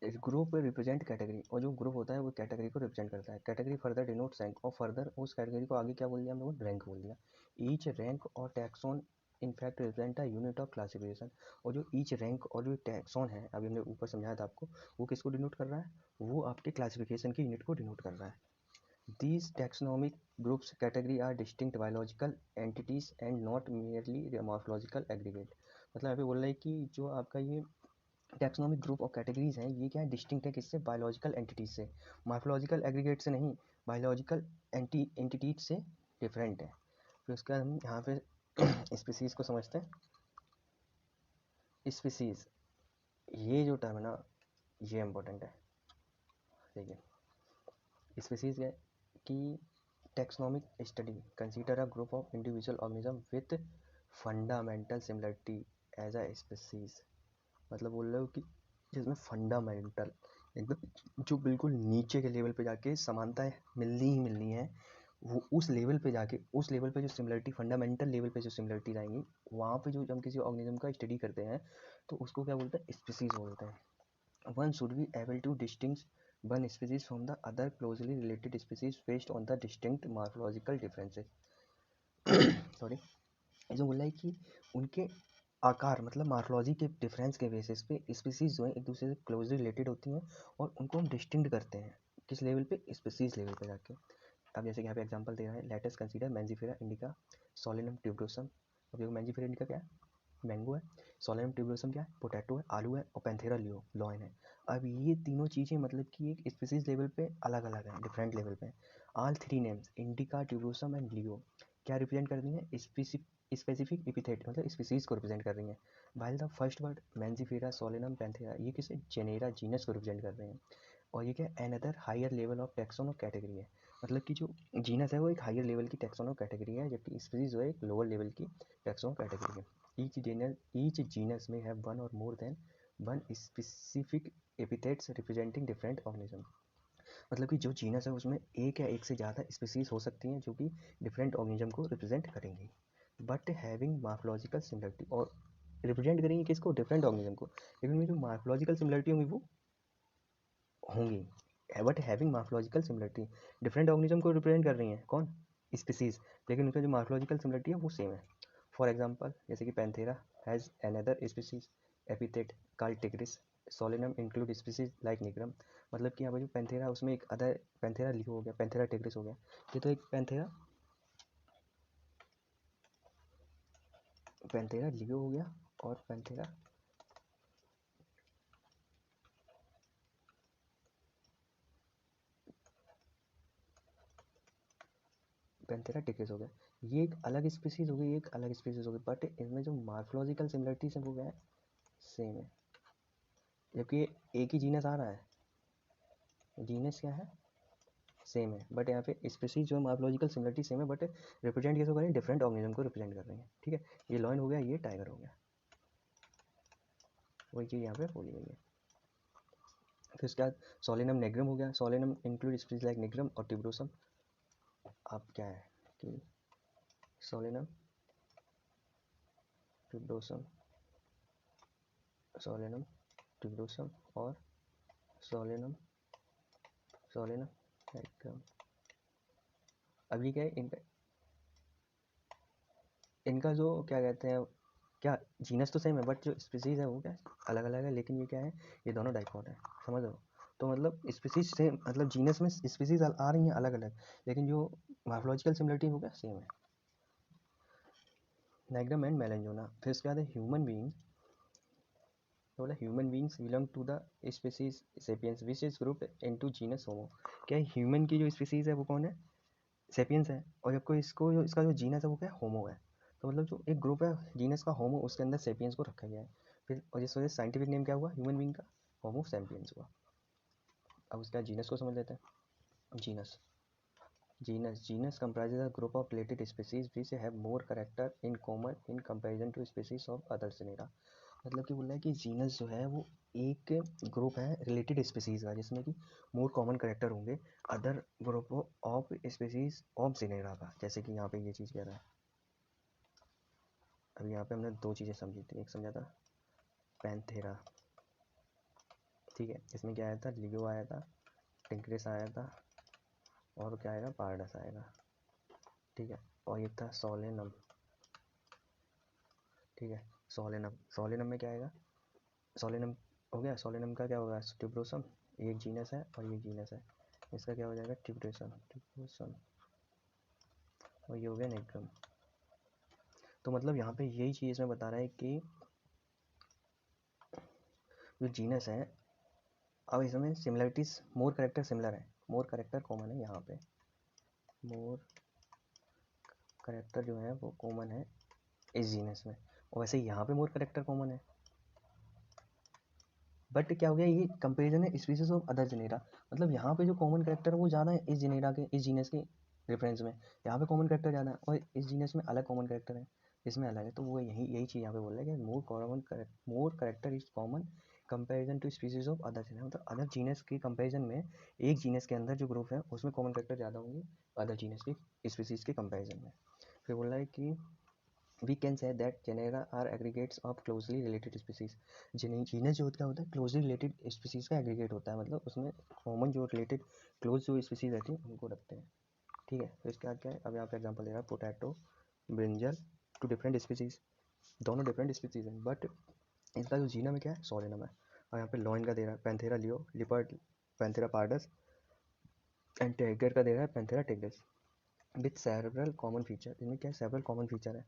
ग्रुप रिप्रेजेंट कैटेगरी, और जो ग्रुप होता है वो कैटेगरी को रिप्रेजेंट करता है। कैटेगरी फर्दर डिनोट्स रैंक, और फर्दर उस कैटेगरी को आगे क्या बोल दिया हम लोगों ने, रैंक बोल दिया। ईच रैंक और taxon in fact represent a unit of classification, और जो ईच रैंक और जो टैक्सॉन है, अभी हमने ऊपर समझाया था आपको, वो किसको डिनोट कर रहा है, वो आपके क्लासिफिकेशन की यूनिट को डिनोट कर रहा है। These taxonomic groups category are distinct biological entities and not merely morphological aggregate। मतलब यहाँ पे बोल रहा है कि जो आपका ये टैक्सोनॉमिक ग्रुप और कैटेगरीज हैं, ये क्या है, डिस्टिंक्ट है किससे, बायोलॉजिकल एंटिटीज से, मॉर्फोलॉजिकल एग्रीगेट से नहीं, बायोलॉजिकल एंटिटीज से डिफरेंट है। फिर उसके बाद हम यहाँ पे स्पीसीज को समझते हैं। स्पीसीज, ये जो टर्म है ना, ये इम्पोर्टेंट है, ठीक है। स्पीसीज है कि taxonomic study consider a group of individual organism with fundamental similarity as a species. मतलब बोल रहे हो कि जिसमें फंडामेंटल एकदम जो बिल्कुल नीचे के लेवल पे जाके समानताएं मिलनी ही मिलनी है, वो उस लेवल पे जाके, उस लेवल पे जो सिमिलरिटी, फंडामेंटल लेवल पे जो सिमिलरिटीज आएंगी, वहाँ पे जो हम किसी ऑर्गेनिज्म का स्टडी करते हैं तो उसको क्या बोलते हैं, स्पीसीज बोलते हैं। One should be able to distinguish one species from the other closely related species based on the distinct morphological differences. Sorry, जो बोला है कि उनके आकार, मतलब मार्फोलॉजी के डिफरेंस के बेसिस पे स्पीसीज जो है एक दूसरे से क्लोजली रिलेटेड होती हैं और उनको हम डिस्टिंक्ट करते हैं किस लेवल पे, स्पीसीज लेवल पे जाके। अब जैसे कि यहाँ पे एग्जांपल दे रहा है, let us consider Mangifera indica, Solanum tuberosum. अब देखो मैंजीफेरा इंडिका क्या है, मैंगो है, सोलेनम ट्यूबरोसम क्या है, पोटैटो है, आलू है, और पैंथेरा लियो लॉयन है। अब ये तीनों चीज़ें मतलब कि एक स्पीसीज लेवल पे अलग अलग हैं, डिफरेंट लेवल पे। All three names indica, tuberosum and leo क्या रिप्रेजेंट कर रही हैं, स्पेसिफिक एपिथेट, मतलब स्पीसीज को रिप्रेजेंट कर रही हैं। While the first word mangifera, solanum, panthera, ये किसे, जेनेरा, जीनस को रिप्रेजेंट कर रहे हैं। और ये क्या, another higher level of taxon of category है। मतलब कि जो जीनस है वो एक हायर लेवल की टैक्सोन ऑफ कैटेगरी है, जबकि स्पीसीज जो है एक लोअर लेवल की टैक्सोन ऑफ कैटेगरी है। ईच जीनस में have one or more than one specific epithets representing different organism. मतलब कि जो जीनस है उसमें एक या एक से ज़्यादा स्पीसीज हो सकती हैं जो कि डिफरेंट ऑर्गेनिज्म को रिप्रेजेंट करेंगी, बट हैविंग मार्फोलॉजिकल सिमिलरिटी, और रिप्रेजेंट करेंगे किसको, डिफरेंट ऑर्गेनिज्म को, लेकिन उनमें जो मार्फोलॉजिकल सिमिलरिटी होंगी वो होंगी, but having morphological similarity, different organism को रिप्रेजेंट कर रही हैं कौन, स्पीसीज, लेकिन उनका जो मार्फोलॉजिकल सिमिलरिटी है वो सेम है। फॉर एग्जाम्पल जैसे कि Panthera has another species epithet called tigris, Solanum include species like nigrum. मतलब कि यहाँ पर जो पैंथेरा उसमें एक अदर पैंथेरा लियो हो गया, पैंथेरा टिग्रिस हो गया, ये तो एक पैंथेरा पैंथेरा लियो हो गया, और पैंथेरा पैंथेरा टिग्रिस हो गया। ये एक अलग स्पीसीज हो गई, एक अलग स्पीसीज हो गई, बट इनमें जो मार्फोलॉजिकल सिमिलरिटीज है वो क्या है, सेम है। जबकि एक ही जीनस आ रहा है, जीनस क्या है, सेम है, बट यहाँ पे स्पीसीज जो है मार्फोलॉजिकल सिमिलरिटी सेम है, बट रिप्रेजेंट कैसे कर रही है, डिफरेंट ऑर्गेनिज्म को रिप्रेजेंट कर रही है, ठीक है। ये लॉयन हो गया, ये टाइगर हो गया, वही चीज़ यहाँ पे बोली गई है। फिर उसके बाद सोलेनम नेग्रम हो गया, Solanum include species like nigrum और टिब्रोसम। अब क्या है कि सोलेनम, टिब्रोसम, सोलेनम, टिब्रोसम और सोलेनम, सोलेनम नेग्रम। अभी क्या है इनका, इनका जो क्या कहते हैं, क्या जीनस तो सेम है बट जो स्पीसीज है वो क्या अलग अलग है, लेकिन ये क्या है, ये दोनों डाइकॉट है, समझ रहे हो। तो मतलब स्पीसीज सेम, मतलब जीनस में स्पीसीज आ रही हैं अलग अलग, लेकिन जो मार्फोलॉजिकल सिमिलरिटी वो क्या सेम है। Nigrum and melongena. फिर उसके बाद है ह्यूमन बीइंग, तो बोला human beings belong to the species sapiens which is group into genus homo. क्या ह्यूमन की जो स्पीसीज है वो कौन है, सेपियंस है, और जबकि इसको जो इसका जो जीनस है वो क्या है, होमो है। तो मतलब जो एक ग्रुप है जीनस का होमो, उसके अंदर सेपियंस को रखा गया है। फिर और जिस वजह से साइंटिफिक नेम क्या हुआ ह्यूमन बीइंग का, होमो सैपियंस हुआ। अब उसका जीनस को समझ लेते हैं। Genus genus comprises a group of related species which have more character in common in comparison to species of other genera। मतलब कि बोल रहा है कि जीनस जो है वो एक ग्रुप है रिलेटेड स्पीसीज का जिसमें कि मोर कॉमन करेक्टर होंगे other group of species of genera का। जैसे कि यहाँ पे ये चीज़ कह रहा है, अभी यहाँ पे हमने दो चीज़ें समझी थी, एक समझा था पैंथेरा, ठीक है, इसमें क्या आया था, लियो आया था, टिंक्रिस आया था, और क्या आएगा, पार्डस आएगा, ठीक है, और ये था सोलेनम, ठीक है, सोलेनम में क्या आएगा, सोलेनम हो गया, सोलेनम का क्या होगा, ट्यूबरोसम, एक जीनस है और ये जीनस है, इसका क्या हो जाएगा, ट्यूबरोसम, और ये हो गया नेग्रम। तो मतलब यहाँ पे यही चीज़ में बता रहा है कि जो जीनस है, अब इसमें सिमिलरिटीज, मोर करेक्टर सिमिलर है, मोर करेक्टर कॉमन है, यहाँ पे मोर करेक्टर जो है वो कॉमन है इस जीनस में, और वैसे यहाँ पे मोर करेक्टर कॉमन है, बट क्या हो गया, ये कंपेरिजन है स्पीसीज ऑफ अदर जेनेरा, मतलब यहाँ पे जो कॉमन करेक्टर है वो ज़्यादा है इस जेनेरा के, इस जीनस के रेफरेंस में, यहाँ पे कॉमन करेक्टर ज़्यादा है और इस जीनस में अलग कॉमन करेक्टर है, इसमें अलग है। तो वो यही चीज़ यहाँ पे बोल रहा है कि more character is common comparison to species of other genera, मतलब अदर जीनस के कंपेरिजन में एक जीनस के अंदर जो ग्रुप है उसमें कॉमन करेक्टर ज़्यादा होंगे अदर जीनस के स्पीसीज के कंपेरिजन में। फिर बोल रहा है कि we can say that genera are aggregates of closely related species। Genus जो होता है closely related species का aggregate होता है, मतलब उसमें common जो related close जो species रहती है उनको रखते हैं, ठीक है। तो इसके बाद क्या है, अब यहाँ पे एग्जांपल दे रहा है, potato, brinjal, two different species, दोनों डिफरेंट स्पीसीज हैं, बट इसका जो जीनम है क्या है, सोलेनम है। और यहाँ पे लॉइन का दे रहा है Panthera leo, leopard Panthera pardus, and tiger का दे रहा है Panthera tigris with several common feature. इनमें क्या है, सेवरल कॉमन फीचर है।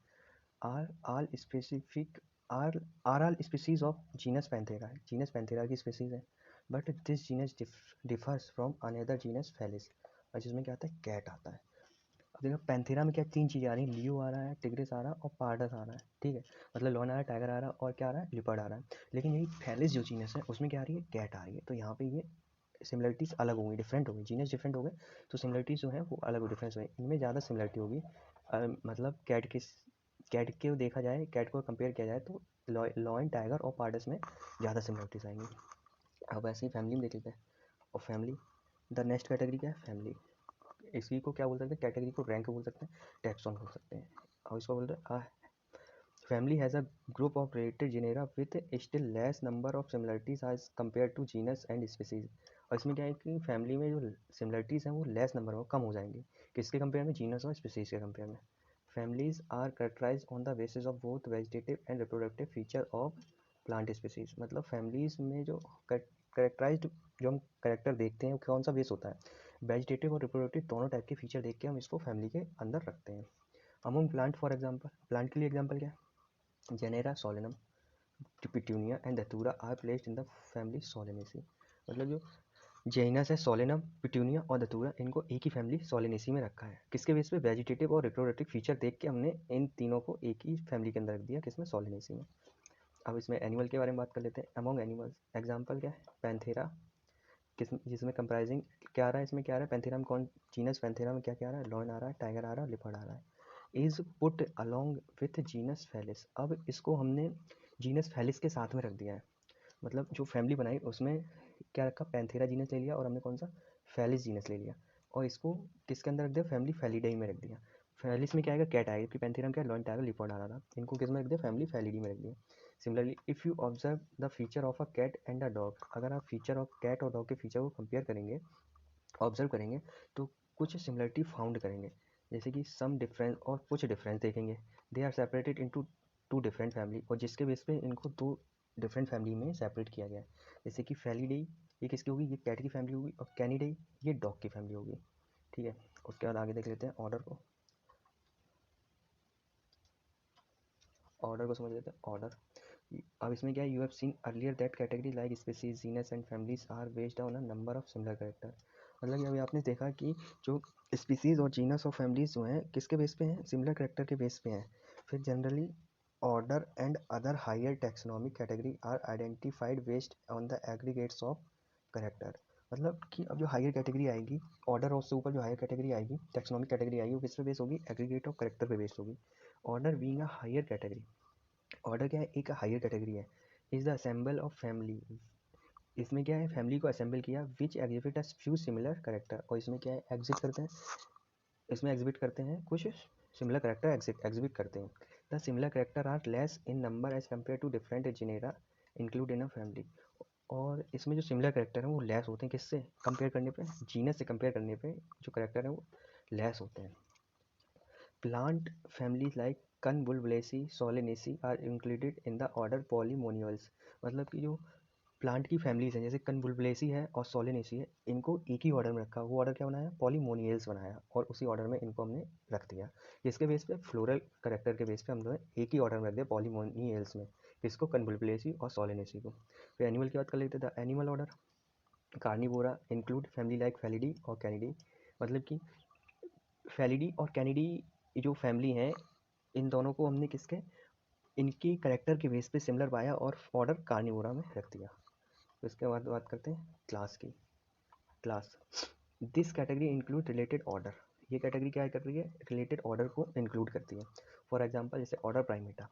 are all specific are all species of genus Panthera है, जीनस पैंथेरा की स्पीसीज है, but this genus differs from another genus Felis, और जिसमें क्या आता है, कैट आता है। अब देखो पैंथेरा में क्या तीन चीज़ें आ रही हैं, लियो आ रहा है, टिग्रिस आ रहा है और पार्डस आ रहा है, ठीक है, मतलब लॉन आ रहा है, टाइगर आ रहा है और क्या आ रहा है, लिपर्ड आ रहा है। लेकिन यही फेलिस जो जीनस है उसमें क्या आ रही है, कैट आ रही है। तो यहाँ पे ये सिमिलरिटीज़ अलग होंगी, डिफरेंट होंगी, जीनस डिफरेंट हो गए तो सिमिलरिटीज़ जो है वो अलग हो, डिफरेंस होगी, इनमें ज़्यादा सिमिलरिटी होगी। मतलब कैट के देखा जाए, कैट को कंपेयर किया जाए तो लॉयन, टाइगर और पार्डस में ज़्यादा सिमिलरिटीज आएंगी। अब ऐसे ही फैमिली में देख लेते हैं, और फैमिली, द नेक्स्ट कैटेगरी क्या है, फैमिली। इसी को क्या बोल सकते हैं, कैटेगरी को रैंक बोल सकते हैं, टैक्सॉन बोल सकते हैं, और इसको बोलते हैं family has a group of related genera with still less number of similarities as compare to genus and species. और इसमें क्या है कि फैमिली में जो सिमिलरिटीज़ हैं वो लेस नंबर में कम हो जाएंगी, किसके कंपेयर में, जीनस और स्पीसीज के कंपेयर में। Families are characterized on the basis of both vegetative and reproductive feature of plant species। मतलब फैमिलीज में जो करेक्टराइज्ड जो हम करेक्टर देखते हैं कौन सा बेस होता है, वेजिटेटिव और रिप्रोडक्टिव दोनों टाइप के फीचर देख के हम इसको फैमिली के अंदर रखते हैं। Among plant, for example, plant के लिए एग्जांपल क्या है, genera Solanum, Petunia and Datura are placed in the family Solanaceae. मतलब जो जेनस है सोलेनम, पिट्यूनिया और धतूरा, इनको एक ही फैमिली सोलेनेसी में रखा है, किसके बेस पे, वेजिटेटिव और रिप्रोडक्टिव फीचर देख के हमने इन तीनों को एक ही फैमिली के अंदर रख दिया, किसमें, सोलेनेसी में। अब इसमें एनिमल के बारे में बात कर लेते हैं, अमोंग एनिमल्स, एग्जांपल क्या है, पैंथेरा, किस जिसमें कंप्राइजिंग क्या आ रहा है, इसमें क्या आ रहा है, पैंथेरा में कौन, जीनस पैंथेरा में क्या क्या आ रहा है, लॉयन आ रहा है, टाइगर आ रहा है, लिपर्ड आ रहा है। Is put along with genus Felis. अब इसको हमने जीनस फैलिस के साथ में रख दिया है, मतलब जो फैमिली बनाई उसमें क्या रखा, पैंथेरा जीनस ले लिया और हमने कौन सा, फैलिस जीनस ले लिया, और इसको किसके अंदर रख दिया, फैमिली फैलिडाई में रख दिया। फैलिस में क्या आएगा, कैट आएगा, क्योंकि पैंथेरा में क्या, लॉयन, टाइगर, लिपर्ड आ रहा था, इनको किस में रख दिया, फैमिली फैलिडी में रख दिया। Similarly if you observe the feature of a cat and a dog, अगर आप फीचर ऑफ कैट और डॉग के फीचर को कंपेयर करेंगे, ऑब्जर्व करेंगे, तो कुछ सिमिलरिटी फाउंड करेंगे, जैसे कि सम डिफरेंस और कुछ डिफरेंस देखेंगे। They are separated into two different family, और जिसके बेस पे इनको दो डिफरेंट फैमिली में सेपरेट किया गया है। जैसे कि फैलिडे ये किसकी होगी, ये कैट की फैमिली होगी, और कैनिडे ये डॉग की फैमिली होगी, ठीक है। उसके बाद आगे देख लेते हैं ऑर्डर को, ऑर्डर को समझ लेते हैं, ऑर्डर। अब इसमें क्या है, you have seen earlier that category like species, genus and families are based on a number of similar character. मतलब अभी आपने देखा कि जो स्पीसीज और जीनस और फैमिलीज जो हैं किसके बेस पे हैं, सिमिलर कैरेक्टर के बेस पे हैं। फिर generally order and other higher taxonomic category are identified based on the aggregates of character. मतलब कि अब जो हायर कैटेगरी आएगी, ऑर्डर और उससे ऊपर जो हायर कैटेगरी आएगी, टैक्सोनॉमिक कैटेगरी आएगी, वो किस पे बेस होगी? एग्रीगेट ऑफ करेक्टर पे बेस होगी। Order being a higher category, order क्या है? एक हायर कैटेगरी है। Is the assemble of family, इसमें क्या है? फैमिली को असेंबल किया, which exhibit a few similar character, और इसमें क्या है? एग्जिट करते हैं, इसमें एग्जिबिट करते हैं कुछ सिमिलर करेक्टर एग्जिबिट करते हैं। The similar character are less in number as compare to different genera include in a family, और इसमें जो सिमिलर करेक्टर हैं वो लेस होते हैं, किससे कंपेयर करने पे? जीनस से कंपेयर करने पे जो करेक्टर हैं वो लेस होते हैं। Plant families like convolvulaceae solanaceae are included in the order polemoniales, मतलब कि जो प्लांट की फैमिलीज हैं जैसे कनवुल्वलेसी है और सोलेनेसी है, इनको एक ही ऑर्डर में रखा। वो ऑर्डर क्या बनाया? पॉलीमोनियल्स बनाया, और उसी ऑर्डर में इनको हमने रख दिया। इसके बेस पे फ्लोरल करेक्टर के बेस पे हम लोग एक ही ऑर्डर में रख दिया पॉलीमोनियल्स में, किसको? कनवुल्वलेसी और सोलेनेसी को। फिर एनिमल की बात कर लेते थे। Animal order carnivora include family like felidae और कैनिडी, मतलब कि फैलिडी और कैनिडी जो फैमिली हैं, इन दोनों को हमने किसके? इनकी करेक्टर के बेस पे सिमिलर पाया और ऑर्डर कार्निवोरा में रख दिया। तो इसके बाद बात करते हैं क्लास की। Class, this category include related order, ये कैटेगरी क्या कर रही है? रिलेटेड ऑर्डर को इंक्लूड करती है। फॉर एग्जांपल जैसे ऑर्डर प्राइमेटा,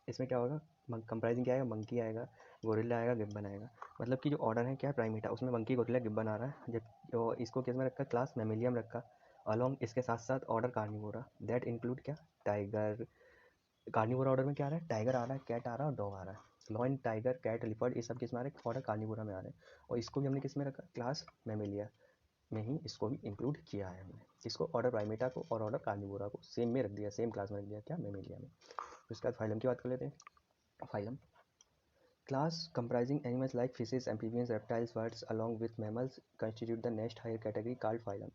इसमें क्या होगा? कंप्राइजिंग क्या आएगा? मंकी आएगा, गोरिल्ला आएगा, गिब्बन आएगा। मतलब कि जो ऑर्डर है क्या है? प्राइमेटा, उसमें मंकी, गोरिल्ला, गिब्बन आ रहा है। जब जो इसको किस में रखा? क्लास मैमेलियम रखा। अलॉन्ग इसके साथ साथ ऑर्डर कार्निवोरा, दैट इंक्लूड क्या? टाइगर। कार्निवोरा ऑर्डर में क्या आ रहा है? टाइगर आ रहा है, कैट आ रहा है और डॉग आ रहा है। लॉयन, टाइगर, कैट, लिपर्ड, ये सब किस में आ रहे हैं? ऑर्डर कार्निवोरा में आ रहे हैं। और इसको भी हमने किस में रखा? क्लास मैमेलिया में ही इसको भी इंक्लूड किया है हमने। इसको ऑर्डर प्राइमेटा को और ऑर्डर कार्निवोरा को सेम में रख दिया, सेम क्लास में रख दिया, क्या? मैमेलिया में। उसके बाद फाइलम की बात कर लेते हैं। Phylum class comprising animals like fishes, amphibians, reptiles, birds along with mammals constitute the next higher category called phylum।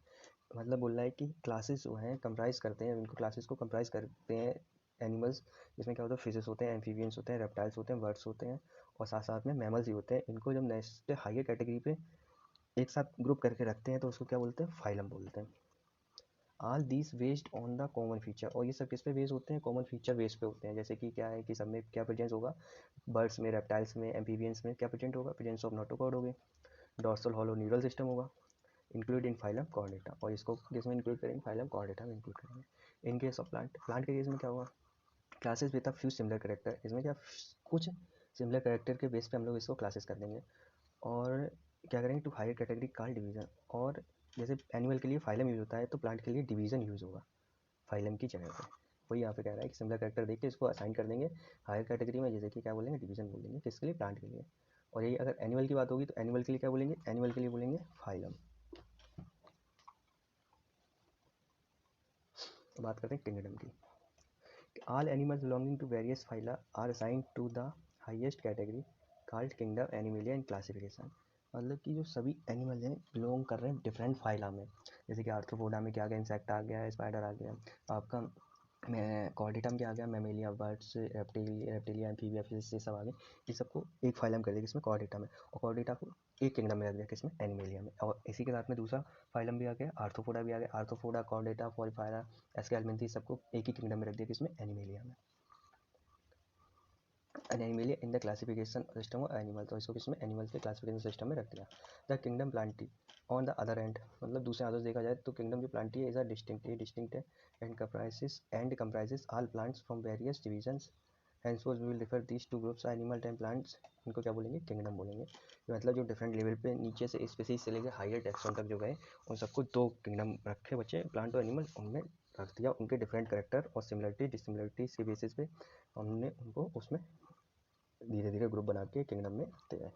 मतलब बोल रहा है कि क्लासेस जो हैं कंप्राइज करते हैं, इनको क्लासेस को कंप्राइज करते हैं एनिमल्स, जिसमें क्या होता है? फिशेस होते हैं, एम्फीबियंस होते हैं, रेप्टाइल्स होते हैं, बर्ड्स होते हैं, और साथ साथ में मैमल्स ही होते हैं। इनको जब नेक्स्ट हायर कैटेगरी पे एक साथ ग्रुप करके रखते हैं तो उसको क्या बोलते हैं? फाइलम बोलते हैं। All these based on the common feature, और ये सब किस पे बेस होते हैं? कॉमन फीचर बेस पे होते हैं। जैसे कि क्या है कि सब में क्या प्रेजेंस होगा? बर्ड्स में, रेप्टाइल्स में, एम्फीबियंस में क्या प्रेजेंट होगा? प्रेजेंस ऑफ नोटोकॉर्ड होगी, डॉर्सल हॉलो न्यूरल सिस्टम होगा, इंक्लूड इन फाइलम कॉर्डेटा, और इसको किसमें इंक्लूड करेंगे? फाइलम कॉर्डेटा में इंक्लूड करेंगे। In case of plant, plant के केस में क्या होगा? Classes with a few similar character, इसमें क्या कुछ सिमिलर करेक्टर के बेस पे हम लोग इसको क्लासेस कर देंगे। और क्या करेंगे? To higher category called division, और जैसे एनिमल के लिए फाइलम यूज होता है तो प्लांट के लिए डिवीजन यूज होगा फाइलम की जगह पे। वही यहाँ पे कह रहा है कि सिमिलर कैरेक्टर देख के इसको असाइन कर देंगे हायर कैटेगरी में, जैसे कि क्या बोलेंगे? डिवीजन बोलेंगे, किसके लिए? प्लांट के लिए। और यही अगर एनिमल की बात होगी तो एनिमल के लिए क्या बोलेंगे? एनिमल के लिए बोलेंगे फाइलम। तो बात करते हैं किंगडम की। All animals belonging to various phyla are assigned to the highest category called kingdom Animalia in classification, मतलब कि जो सभी एनिमल हैं बिलोंग कर रहे हैं डिफरेंट फाइला में। जैसे कि आर्थ्रोपोडा में क्या आ गया? इंसेक्ट आ गया, स्पाइडर आ गया, आपका मैं कॉर्डेटा में क्या आ गया? Mammalia, birds, reptilia, amphibia, fish, ये सब आ गए। ये सबको एक फाइलम कर दिया किसमें? कॉर्डेटा में। और कॉर्डेटा को एक किंगडम में रख दिया किसमें? एनिमेलिया में। और इसी के साथ में दूसरा फाइलम भी आ गया, आर्थ्रोपोडा भी आ गया। आर्थ्रोपोडा, कॉर्डेटा, फॉरीफायरा, एस्केलमेंथी, सबको एक ही किंगडम में रख दिया किसमें? एनिमेलिया में। Animalia in the classification system of animal, तो इसको किसमें? एनिमल्स के क्लासिफिकेशन सिस्टम में रख दिया। The kingdom Plantae on the other and, मतलब दूसरे हाथों से देखा जाए तो किंगडम जो प्लांटी है इज अ डिस्टिंक्ट, ये डिस्टिंक्ट है, and comprises all plants from various divisions, henceforth we will refer these two groups animal and plants, इनको क्या बोलेंगे? किंगडम बोलेंगे। मतलब जो डिफरेंट लेवल पे नीचे से स्पीसीज से लेकर हायर टैक्सोन तक जो गए, उन सबको दो किंगडम रखे बच्चे, प्लांट और एनिमल, उनमें रख दिया। उनके डिफरेंट करेक्टर और सिमिलरिटी डिसिमिलरिटीज के बेसिस पे हमने उनको उसमें धीरे धीरे ग्रुप बना के किंगडम में रखते गए।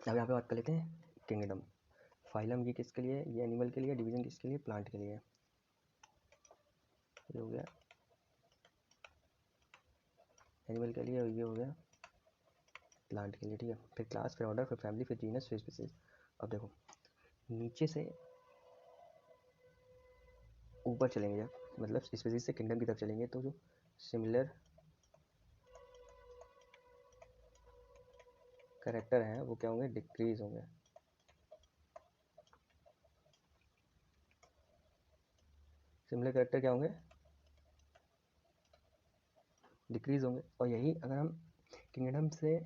अब यहाँ पे बात कर लेते हैं किंगडम। फाइलम ये किसके लिए? ये एनिमल के लिए। डिवीजन किसके लिए? प्लांट के लिए। ये हो गया एनिमल के लिए, और ये हो गया प्लांट के लिए, ठीक है। फिर क्लास, फिर ऑर्डर, फिर फैमिली, फिर जीनस, फिर स्पीसीज। अब देखो नीचे से ऊपर चलेंगे जब, मतलब स्पीसीज से किंगडम की तरफ चलेंगे, तो जो सिमिलर करेक्टर हैं वो क्या होंगे? डिक्रीज होंगे। सिमिलर करेक्टर क्या होंगे? डिक्रीज होंगे। और यही अगर हम किंगडम से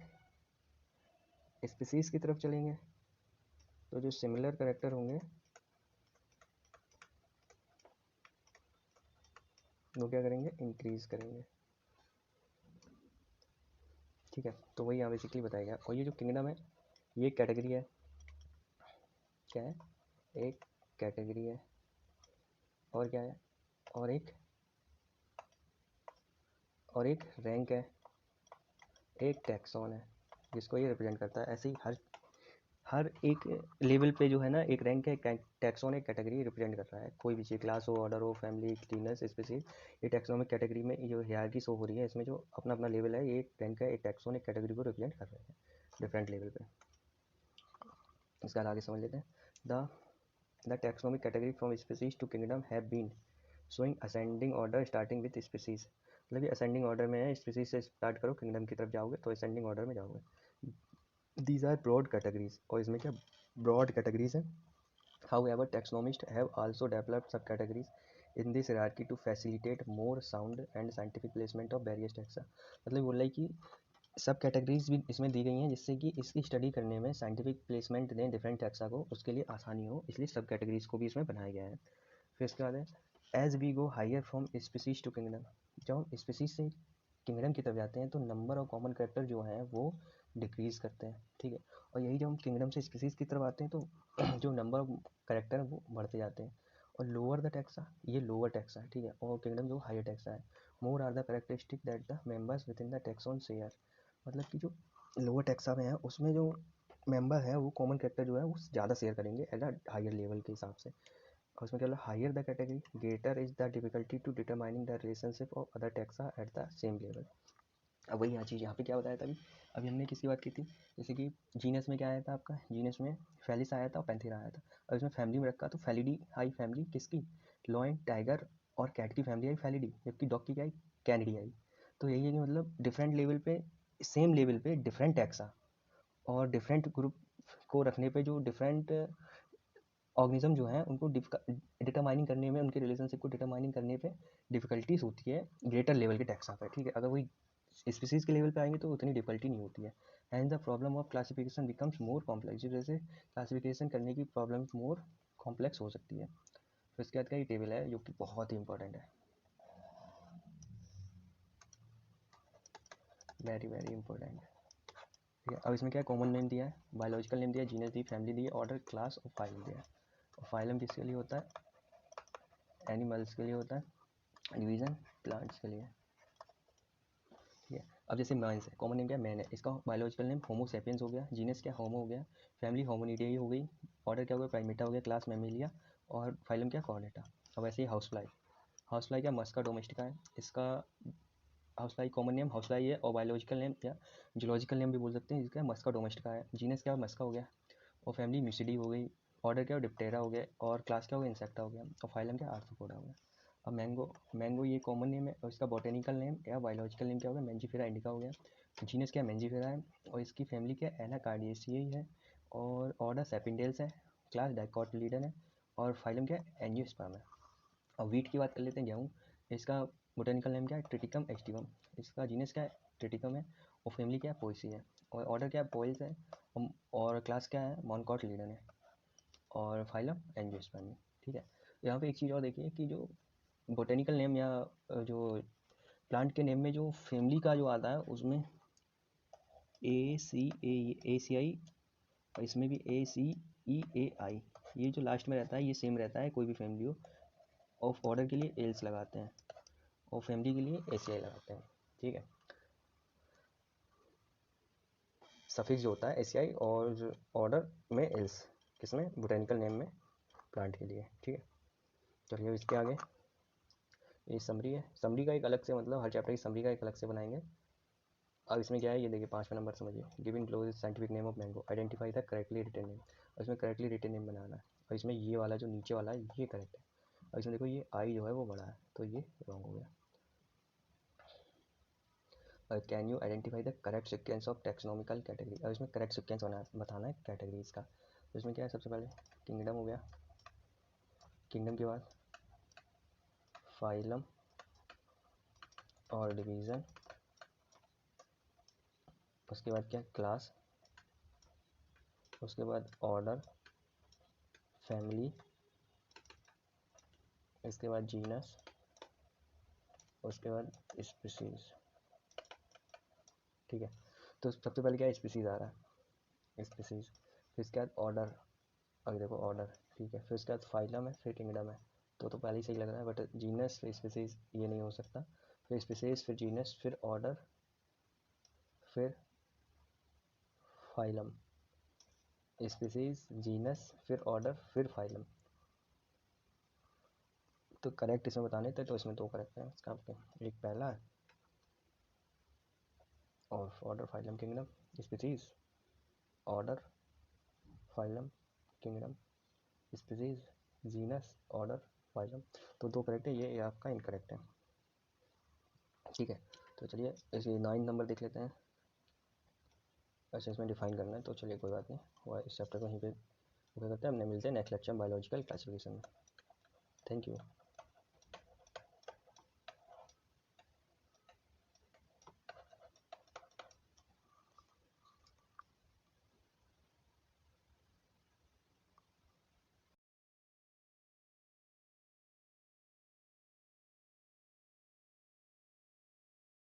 स्पीसीज की तरफ चलेंगे तो जो सिमिलर कैरेक्टर होंगे वो क्या करेंगे, इंक्रीज करेंगे। ठीक है, तो वही यहाँ बेसिकली बताया गया। और ये जो किंगडम है ये कैटेगरी है, क्या है, एक कैटेगरी है, और क्या है, और एक रैंक है, एक टैक्सॉन है जिसको ये रिप्रेजेंट करता है। ऐसे ही हर एक लेवल पे जो है ना, एक रैंक है, एक टैक्सॉन, एक कैटेगरी रिप्रेजेंट कर रहा है। कोई भी चीज़, क्लास हो, ऑर्डर हो, फैमिली, क्लीनर्स, स्पीसीज, ये टैक्सोनॉमिक कैटेगरी में जो हायरार्की शो हो रही है इसमें जो अपना अपना लेवल है, ये एक रैंक है, एक टैक्सॉन, एक कैटेगरी को रिप्रेजेंट कर रहे हैं डिफरेंट लेवल पे। इसका आगे समझ लेते हैं। The taxonomic category from species to kingdom have been showing ascending order starting with species. मतलब ये असेंडिंग ऑर्डर में है, स्पीसीज से स्टार्ट करो, किंगडम की तरफ जाओगे तो असेंडिंग ऑर्डर में जाओगे। दीज आर ब्रॉड कैटेगरीज, और इसमें क्या ब्रॉड कैटेगरीज हैं। However, taxonomists have also developed subcategories in this hierarchy to facilitate more sound and scientific placement of various taxa। मतलब बोल रहा है कि सब कैटेगरीज भी इसमें दी गई हैं जिससे कि इसकी स्टडी करने में साइंटिफिक प्लेसमेंट दें डिफरेंट टैक्सा को, उसके लिए आसानी हो, इसलिए सब कैटेगरीज को भी इसमें बनाया गया है। फिर इसके बाद है as we go higher from species to kingdom. जब हम स्पीसीज से किंगडम की तरफ जाते हैं तो नंबर ऑफ कॉमन कैरेक्टर जो हैं वो डिक्रीज करते हैं। ठीक है, और यही जब हम किंगडम से स्पीसीज की तरफ आते हैं तो जो नंबर ऑफ कैरेक्टर है वो बढ़ते जाते हैं। और लोअर द टैक्सा, ये लोअर टैक्सा है, ठीक है, और किंगडम जो हायर टैक्सा है। More are the characteristic that the members within the taxon share. मतलब कि जो लोअर टैक्सा में है उसमें जो मेंबर है वो कॉमन कैरेक्टर जो है वो ज़्यादा शेयर करेंगे एट द हायर लेवल के हिसाब से। और उसमें क्या बोला, higher the category greater is the difficulty to determining the relationship of other taxa at the same level. अब वही यहाँ चीज़ यहाँ पे क्या बताया था अभी हमने किसकी बात की थी, जैसे कि जीनस में क्या आया था आपका, जीनस में फेलिस आया था और पैंथेरा आया था। अब इसमें फैमिली में रखा तो फेलिडी आई फैमिली किसकी, लॉयन, टाइगर और कैट की फैमिली आई फेलिडी, जबकि डॉग की क्या आई, कैनिडी आई। तो यही है कि मतलब डिफरेंट लेवल पे, सेम लेवल पे डिफरेंट टैक्सा और डिफरेंट ग्रुप को रखने पे जो डिफरेंट ऑर्गेनिज्म जो हैं उनको डिटरमाइनिंग करने में, उनके रिलेशनशिप को डिटरमाइनिंग करने पे डिफिकल्टीज होती है ग्रेटर लेवल के टैक्सा पर। ठीक है, अगर वही स्पीसीज के लेवल पे आएंगे तो उतनी डिफिकल्टी नहीं होती है। And the problem of classification becomes more complex, जैसे क्लासिफिकेशन करने की प्रॉब्लम मोर कॉम्प्लेक्स हो सकती है। फिर इसके बाद का ये टेबल है जो कि बहुत ही इंपॉर्टेंट है, वेरी वेरी इंपॉर्टेंट। ठीक है, अब इसमें क्या कॉमन नेम दिया है, बायोलॉजिकल नेम दिया है, जीनस दी, फैमिली दी, ऑर्डर, क्लास और फाइलम दिया है। और फाइलम किसके लिए होता है, एनिमल्स के लिए होता है, डिवीज़न प्लांट्स के लिए। ठीक है, अब जैसे मैंस है, कॉमन नेम क्या है, मैन है, इसका बायोलॉजिकल नेम होमो सेपियंस हो गया, जीनस क्या होमो हो गया, फैमिली होमोनिडियाई हो गई, ऑर्डर क्या हो गया, प्राइमेटा हो गया, क्लास मैमेलिया, और फाइलम क्या, कॉर्डेटा। अब ऐसे ही हाउस फ्लाई, हाउस फ्लाई क्या, मस्का डोमेस्टिका है, इसका house fly common name house fly है, और बायोलॉजिकल नेम या जूलॉजिकल नेम भी बोल सकते हैं जिसका मस्का डोमेस्टिका है। जीनस क्या, मस्का हो गया, और फैमिली म्यूसिडी हो गई, ऑर्डर क्या, डिप्टेरा हो गया, और क्लास क्या हो गया, इंसेक्टा हो गया, और फाइलम क्या, आर्थ्रोपोडा हो गया। अब मैंगो, मैंगो ये कॉमन नेम है और इसका बॉटेनिकल नेम या बायोलॉजिकल नेम क्या हो गया, मैंजीफेरा इंडिका हो गया। जीनस क्या, मैंजीफेरा है, और इसकी फैमिली क्या, एनाकार्डियेसियाई है, और ऑर्डर सेपिंडेल्स है, क्लास डाइकोटिलीडन है, और फाइलम क्या, एंजियोस्पर्म है। अब वीट की बात कर लेते हैं, गेहूँ, इसका बोटेनिकल नेम क्या है, ट्रिटिकम एस्टिवम, इसका जीनस क्या है, ट्रिटिकम है, और फैमिली क्या है, पोएसी है, और ऑर्डर क्या है, पोइल्स है, और क्लास क्या है, मोनोकोटिलीडन है, और फाइलम एंजियोस्पर्म। ठीक है, यहाँ पे एक चीज़ और देखिए कि जो बोटेनिकल नेम या जो प्लांट के नेम में जो फैमिली का जो आता है उसमें ए सी आई, और इसमें भी ACEAI, ये जो लास्ट में रहता है ये सेम रहता है कोई भी फैमिली हो। ऑफ ऑर्डर के लिए एल्स लगाते हैं और फैमिली के लिए ACI लगाते हैं। ठीक है, सफिक्स जो होता है ACI और ऑर्डर में एल्स, किसमें, बोटेनिकल नेम में, प्लांट के लिए। ठीक है, चलिए इसके आगे ये समरी है, समरी का एक अलग से, मतलब हर चैप्टर की समरी का एक अलग से बनाएंगे। अब इसमें क्या है ये देखिए, 5वां नंबर समझिए, giving close scientific name of mango, identify the correctly written name. और इसमें करेक्टली रिटन नेम बनाना है, और इसमें ये वाला जो नीचे वाला है ये करेक्ट है, और इसमें देखो ये आई जो है वो बड़ा है तो ये रॉन्ग हो गया। Can you identify the correct sequence of taxonomical category. अब इसमें करेक्ट सिक्वेंस बताना है कैटेगरीज का। तो इसमें क्या है, सबसे पहले किंगडम हो गया, किंगडम के बाद फाइलम और डिवीज़न, उसके बाद क्या, क्लास, उसके बाद ऑर्डर, फैमिली, इसके बाद जीनस, उसके बाद स्पीसीज। ठीक है, तो सबसे पहले क्या स्पीसीज आ रहा है, स्पीसीज, फिर इसके बाद ऑर्डर, अगर देखो ऑर्डर, ठीक है, फिर उसके बाद फाइलम है, फिर किंगडम है, तो पहले ही सही लग रहा है, बट जीनस फिर स्पीसीज ये नहीं हो सकता, फिर स्पीसीज फिर जीनस फिर ऑर्डर फिर फाइलम, स्पीसीज जीनस फिर ऑर्डर फिर फाइलम। तो करेक्ट इसमें बताने थे तो इसमें दो करेक्ट हैं इसका, आपके एक पहला है और order phylum kingdom, species order phylum kingdom, species genus order phylum, तो दो करेक्ट है, ये आपका इनकरेक्ट है। ठीक है, तो चलिए इसे 9 नंबर देख लेते हैं। अच्छा इसमें डिफाइन करना है, तो चलिए कोई बात नहीं, हुआ इस चैप्टर को यहीं पे क्या करते हैं, हमने मिलते हैं नेक्स्ट लेक्चर बायोलॉजिकल क्लासिफिकेशन में। Thank you.